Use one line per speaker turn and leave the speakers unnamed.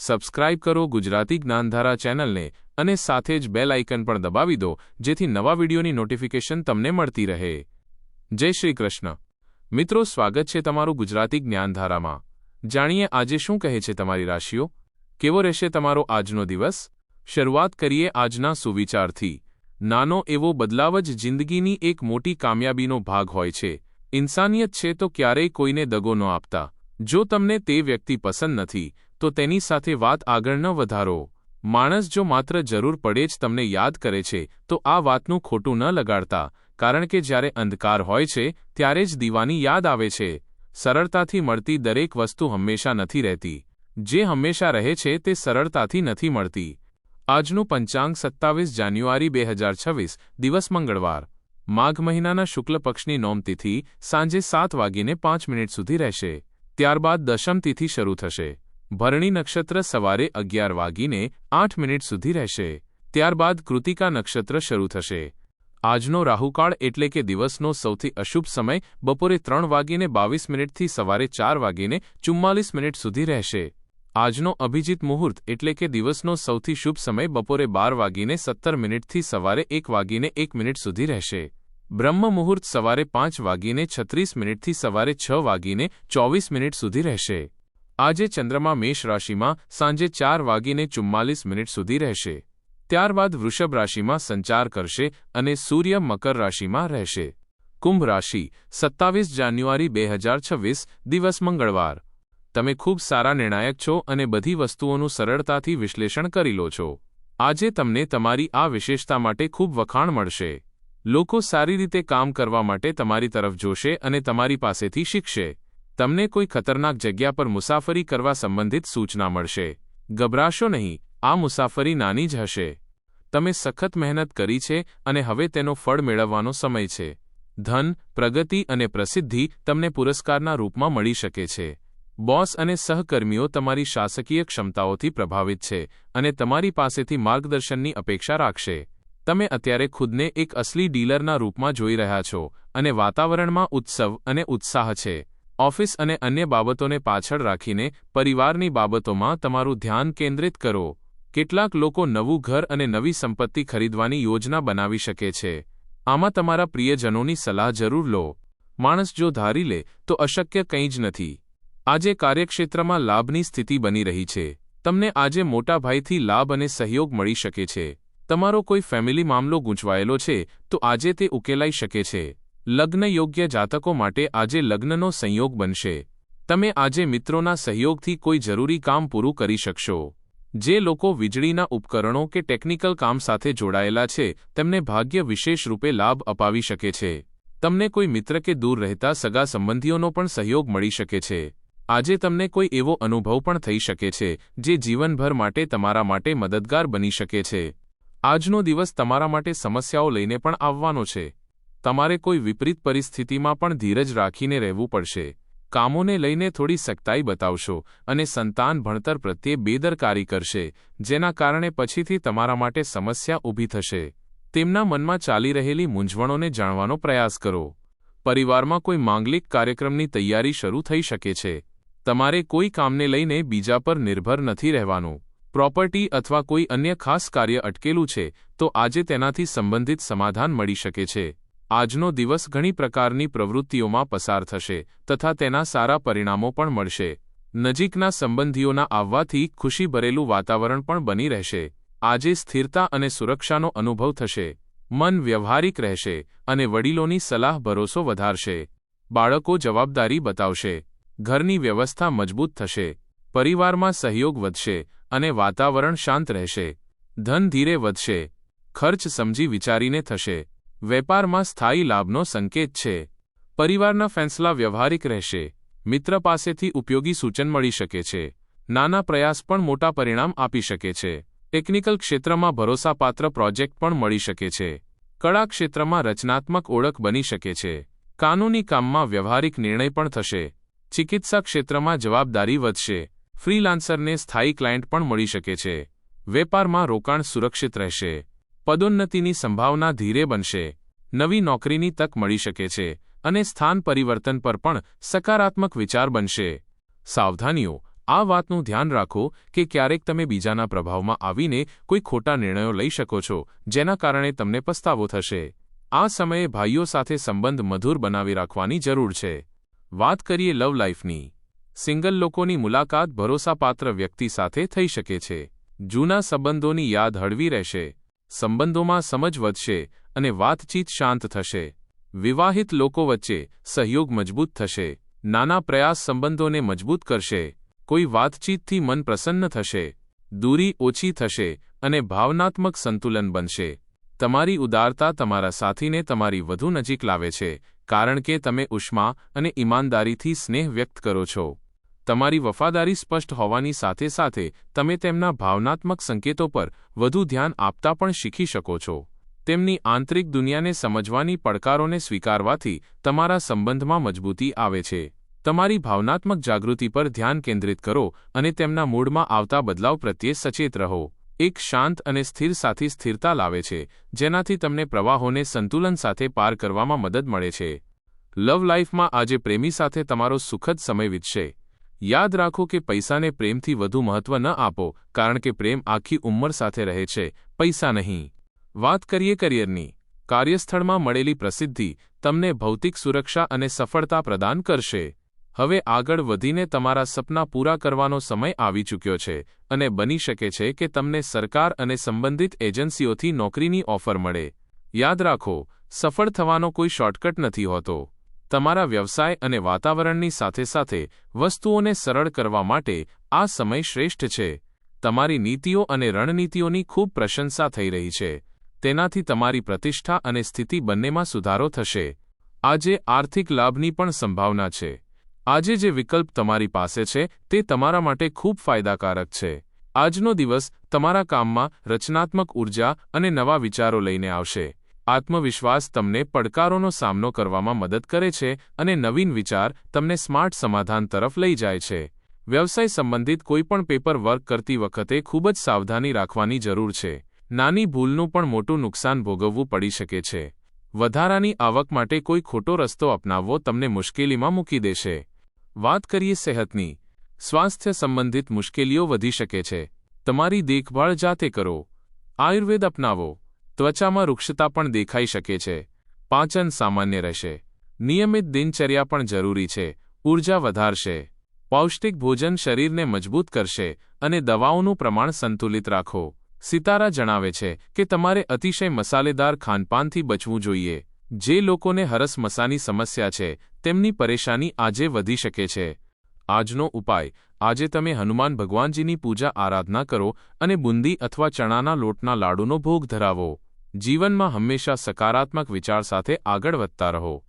Subscribe કરો ગુજરાતી જ્ઞાનધારા ચેનલને અને સાથે જ બેલ આઇકન પણ દબાવી દો જેથી નવા વિડીયોની નોટિફિકેશન તમને મળતી રહે। જય શ્રી કૃષ્ણ મિત્રો, સ્વાગત છે તમારું ગુજરાતી જ્ઞાનધારામાં। જાણીએ આજે શું કહે છે તમારી રાશિઓ, કેવો રહેશે તમારો આજનો દિવસ। શરૂઆત કરીએ આજના સુવિચારથી। નાનો એવો બદલાવ જ જિંદગીની એક મોટી કામયાબીનો ભાગ હોય છે। ઇન્સાનિયત છે તો ક્યારેય કોઈને દગો ન આપતા। જો તમને તે વ્યક્તિ પસંદ નથી તો તેની સાથે વાત આગળ ન વધારો। માણસ જો માત્ર જરૂર પડે જ તમને યાદ કરે છે તો આ વાતનું ખોટું ન લગાડતા, કારણ કે જ્યારે અંધકાર હોય છે ત્યારે જ દીવાની યાદ આવે છે। સરળતાથી મળતી દરેક વસ્તુ હંમેશા નથી રહેતી, જે હંમેશા રહે છે તે સરળતાથી નથી મળતી। આજનું પંચાંગ 27 જાન્યુઆરી 2026, દિવસ મંગળવાર। માઘ મહિનાના શુક્લ પક્ષની નોમ તિથિ સાંજે 7:05 સુધી રહેશે। ત્યારબાદ દશમ તિથિ શરૂ થશે। ભરણી નક્ષત્ર સવારે 11:08 સુધી રહેશે। ત્યારબાદ કૃતિકા નક્ષત્ર શરૂ થશે। આજનો રાહુકાળ એટલે કે દિવસનો સૌથી અશુભ સમય બપોરે 3:22 થી સવારે 4:44 સુધી રહેશે। આજનો અભિજીત મુહૂર્ત એટલે કે દિવસનો સૌથી શુભ સમય બપોરે 12:17 થી સવારે 1:01 સુધી રહેશે। બ્રહ્મ મુહૂર્ત સવારે 5:36 થી સવારે 6:24 સુધી રહેશે। આજે ચંદ્રમા મેષ રાશિમાં સાંજે 4:44 સુધી રહેશે। ત્યારબાદ વૃષભ રાશિમાં સંચાર કરશે અને સૂર્ય મકર રાશિમાં રહેશે। કુંભ રાશિ 27 જાન્યુઆરી 2026, દિવસ મંગળવાર। તમે ખૂબ સારા નિર્ણાયક છો અને બધી વસ્તુઓનું સરળતાથી વિશ્લેષણ કરી લો છો। આજે તમને તમારી આ વિશેષતા માટે ખૂબ વખાણ મળશે। લોકો સારી રીતે કામ કરવા માટે તમારી તરફ જોશે અને તમારી પાસેથી શીખશે। તમને કોઈ ખતરનાક જગ્યા પર મુસાફરી કરવા સંબંધિત સૂચના મળશે। ગભરાશો નહીં, આ મુસાફરી નાની જ હશે। તમે સખત મહેનત કરી છે અને હવે તેનો ફળ મેળવવાનો સમય છે। ધન, પ્રગતિ અને પ્રસિદ્ધિ તમને પુરસ્કારના રૂપમાં મળી શકે છે। બોસ અને સહકર્મીઓ તમારી શાસકીય ક્ષમતાઓથી પ્રભાવિત છે અને તમારી પાસેથી માર્ગદર્શનની અપેક્ષા રાખશે। તમે અત્યારે ખુદને એક અસલી ડીલરના રૂપમાં જોઈ રહ્યા છો અને વાતાવરણમાં ઉત્સવ અને ઉત્સાહ છે। ઓફિસ અને અન્ય બાબતોને પાછળ રાખીને પરિવારની બાબતોમાં તમારું ધ્યાન કેન્દ્રિત કરો। કેટલાક લોકો નવું ઘર અને નવી સંપત્તિ ખરીદવાની યોજના બનાવી શકે છે। આમાં તમારા પ્રિયજનોની સલાહ જરૂર લો। માણસ જો ધારી લે તો અશક્ય કંઈ જ નથી। આજે કાર્યક્ષેત્રમાં લાભની સ્થિતિ બની રહી છે। તમને આજે મોટા ભાઈથી લાભ અને સહયોગ મળી શકે છે। તમારો કોઈ ફેમિલી મામલો ગૂંચવાયેલો છે તો આજે તે ઉકેલાઈ શકે છે। લગ્ન યોગ્ય જાતકો માટે આજે લગ્નનો સંયોગ બનશે। તમે આજે મિત્રોના સહયોગથી કોઈ જરૂરી કામ પૂરું કરી શકશો। જે લોકો વીજળીના ઉપકરણો કે ટેકનિકલ કામ સાથે જોડાયેલા છે તેમને ભાગ્ય વિશેષ રૂપે લાભ અપાવી શકે છે। તમને કોઈ મિત્ર કે દૂર રહેતા સગા સંબંધીઓનો પણ સહયોગ મળી શકે છે। આજે તમને કોઈ એવો અનુભવ પણ થઈ શકે છે જે જીવનભર માટે તમારા માટે મદદગાર બની શકે છે। આજનો દિવસ તમારા માટે સમસ્યાઓ લઈને પણ આવવાનો છે। તમારે કોઈ વિપરીત પરિસ્થિતિમાં પણ ધીરજ રાખીને રહેવું પડશે। કામોને લઈને થોડી સખ્તાઈ બતાવશો અને સંતાન ભણતર પ્રત્યે બેદરકારી કરશે, જેના કારણે પછીથી તમારા માટે સમસ્યા ઊભી થશે। તેમના મનમાં ચાલી રહેલી મૂંઝવણોને જાણવાનો પ્રયાસ કરો। પરિવારમાં કોઈ માંગલિક કાર્યક્રમની તૈયારી શરૂ થઈ શકે છે। તમારે કોઈ કામને લઈને બીજા પર નિર્ભર નથી રહેવાનું। પ્રોપર્ટી અથવા કોઈ અન્ય ખાસ કાર્ય અટકેલું છે તો આજે તેનાથી સંબંધિત સમાધાન મળી શકે છે। આજનો દિવસ ઘણી પ્રકારની પ્રવૃત્તિઓમાં પસાર થશે તથા તેના સારા પરિણામો પણ મળશે। નજીકના સંબંધીઓના આવવાથી ખુશી ભરેલું વાતાવરણ પણ બની રહેશે। આજે સ્થિરતા અને સુરક્ષાનો અનુભવ થશે। મન વ્યવહારિક રહેશે અને વડીલોની સલાહ ભરોસો વધારશે। બાળકો જવાબદારી બતાવશે। ઘરની વ્યવસ્થા મજબૂત થશે। પરિવારમાં સહયોગ વધશે અને વાતાવરણ શાંત રહેશે। ધન ધીરે વધશે। ખર્ચ સમજી વિચારીને થશે। વેપારમાં સ્થાયી લાભનો સંકેત છે। પરિવારના ફેંસલા વ્યવહારિક રહેશે। મિત્ર પાસેથી ઉપયોગી સૂચન મળી શકે છે। નાના પ્રયાસ પણ મોટા પરિણામ આપી શકે છે। ટેકનિકલ ક્ષેત્રમાં ભરોસાપાત્ર પ્રોજેક્ટ પણ મળી શકે છે। કળા ક્ષેત્રમાં રચનાત્મક ઓળખ બની શકે છે। કાનૂની કામમાં વ્યવહારિક નિર્ણય પણ થશે। ચિકિત્સા ક્ષેત્રમાં જવાબદારી વધશે। ફ્રીલાન્સરને સ્થાયી ક્લાયન્ટ પણ મળી શકે છે। વેપારમાં રોકાણ સુરક્ષિત રહેશે। પદોન્નતિની સંભાવના ધીરે બનશે। નવી નોકરીની તક મળી શકે છે અને સ્થાન પરિવર્તન પર પણ સકારાત્મક વિચાર બનશે। સાવધાનીઓ, આ વાતનું ધ્યાન રાખો કે ક્યારેક તમે બીજાના પ્રભાવમાં આવીને કોઈ ખોટા નિર્ણયો લઈ શકો છો, જેના કારણે તમને પસ્તાવો થશે. આ સમયે ભાઈઓ સાથે સંબંધ મધુર બનાવી રાખવાની જરૂર છે. વાત કરીએ લવ લાઈફની. સિંગલ લોકોની મુલાકાત ભરોસાપાત્ર વ્યક્તિ સાથે થઈ શકે છે. જૂના સંબંધોની યાદ હળવી રહેશે, સંબંધોમાં સમજ વધશે અને વાતચીત શાંત થશે. વિવાહિત લોકો વચ્ચે સહયોગ મજબૂત થશે. નાના પ્રયાસ સંબંધોને મજબૂત કરશે. કોઈ વાતચીતથી મન પ્રસન્ન થશે. દૂરી ઓછી થશે અને ભાવનાત્મક સંતુલન બનશે. તમારી ઉદારતા તમારા સાથીને તમારી વધુ નજીક લાવે છે, કારણ કે તમે ઉષ્મા અને ઈમાનદારીથી સ્નેહ વ્યક્ત કરો છો. તમારી વફાદારી સ્પષ્ટ હોવાની સાથે સાથે તમે તેમના ભાવનાત્મક સંકેતો પર વધુ ધ્યાન આપતા પણ શીખી શકો છો. તેમની આંતરિક દુનિયાને સમજવાની પડકારોને સ્વીકારવાથી તમારા સંબંધમાં મજબૂતી આવે છે. તમારી ભાવનાત્મક જાગૃતિ પર ધ્યાન કેન્દ્રિત કરો અને તેમના મૂડમાં આવતા બદલાવ પ્રત્યે સચેત રહો. એક શાંત અને સ્થિર સાથી સ્થિરતા લાવે છે, જેનાથી તમને પ્રવાહોને સંતુલન સાથે પાર કરવામાં મદદ મળે છે. લવ લાઈફમાં આજે પ્રેમી સાથે તમારો સુખદ સમય વીતશે. યાદ રાખો કે પૈસાને પ્રેમથી વધુ મહત્વ ન આપો, કારણ કે પ્રેમ આખી ઉંમર સાથે રહે છે, પૈસા નહીં. વાત કરીએ કરિયરની. કાર્યસ્થળમાં મળેલી પ્રસિદ્ધિ તમને ભૌતિક સુરક્ષા અને સફળતા પ્રદાન કરશે. હવે આગળ વધીને તમારા સપના પૂરા કરવાનો સમય આવી ચૂક્યો છે અને બની શકે છે કે તમને સરકાર અને સંબંધિત એજન્સીઓથી નોકરીની ઓફર મળે. યાદ રાખો, સફળ થવાનો કોઈ શોર્ટકટ નથી હોતો. તમારા વ્યવસાય અને વાતાવરણની સાથે સાથે વસ્તુઓને સરળ કરવા માટે આ સમય શ્રેષ્ઠ છે. તમારી નીતિઓ અને રણનીતિઓની ખૂબ પ્રશંસા થઈ રહી છે. તેનાથી તમારી પ્રતિષ્ઠા અને સ્થિતિ બંનેમાં સુધારો થશે. આજે આર્થિક લાભની પણ સંભાવના છે. આજે જે વિકલ્પ તમારી પાસે છે તે તમારા માટે ખૂબ ફાયદાકારક છે. આજનો દિવસ તમારા કામમાં રચનાત્મક ઉર્જા અને નવા વિચારો લઈને આવશે. આત્મવિશ્વાસ તમને પડકારોનો સામનો કરવામાં મદદ કરે છે અને નવીન વિચાર તમને સ્માર્ટ સમાધાન તરફ લઈ જાય છે. વ્યવસાય સંબંધિત કોઈપણ પેપર વર્ક કરતી વખતે ખૂબ જ સાવધાની રાખવાની જરૂર છે. નાની ભૂલનું પણ મોટું નુકસાન ભોગવવું પડી શકે છે. વધારાની આવક માટે કોઈ ખોટો રસ્તો અપનાવવો તમને મુશ્કેલીમાં મૂકી દેશે. વાત કરીએ સેહતની. સ્વાસ્થ્ય સંબંધિત મુશ્કેલીઓ વધી શકે છે. તમારી દેખભાળ જાતે કરો. આયુર્વેદ અપનાવો. ત્વચામાં રૂક્ષતા પણ દેખાઈ શકે છે. પાચન સામાન્ય રહેશે. નિયમિત દિનચર્યા પણ જરૂરી છે. ઊર્જા વધારશે. પૌષ્ટિક ભોજન શરીરને મજબૂત કરશે અને દવાઓનું પ્રમાણ સંતુલિત રાખો. સિતારા જણાવે છે કે તમારે અતિશય મસાલેદાર ખાનપાનથી બચવું જોઈએ. જે લોકોને હરસમસાની સમસ્યા છે તેમની પરેશાની આજે વધી શકે છે. આજનો ઉપાય. આજે તમે હનુમાન ભગવાનજીની પૂજા આરાધના કરો અને બુંદી અથવા ચણાના લોટના લાડુનો ભોગ ધરાવો. જીવનમાં હંમેશા સકારાત્મક વિચાર સાથે આગળ વધતા રહો.